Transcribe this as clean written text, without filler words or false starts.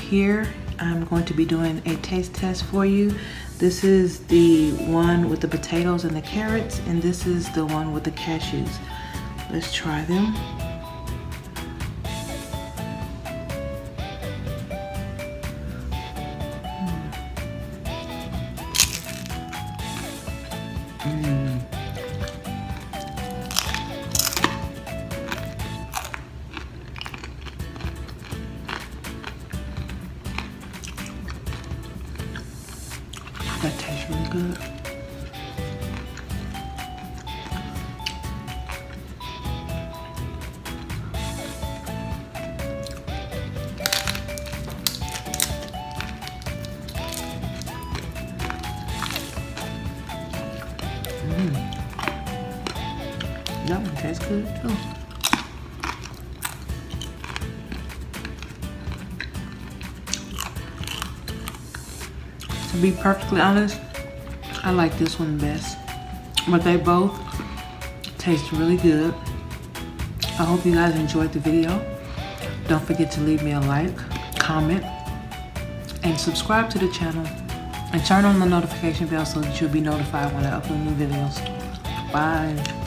here I'm going to be doing a taste test for you. This is the one with the potatoes and the carrots, and this is the one with the cashews. Let's try them. That tastes really good. That one tastes good too. To be perfectly honest, I like this one best, but they both taste really good. I hope you guys enjoyed the video. Don't forget to leave me a like, comment, and subscribe to the channel, and turn on the notification bell so that you'll be notified when I upload new videos. Bye.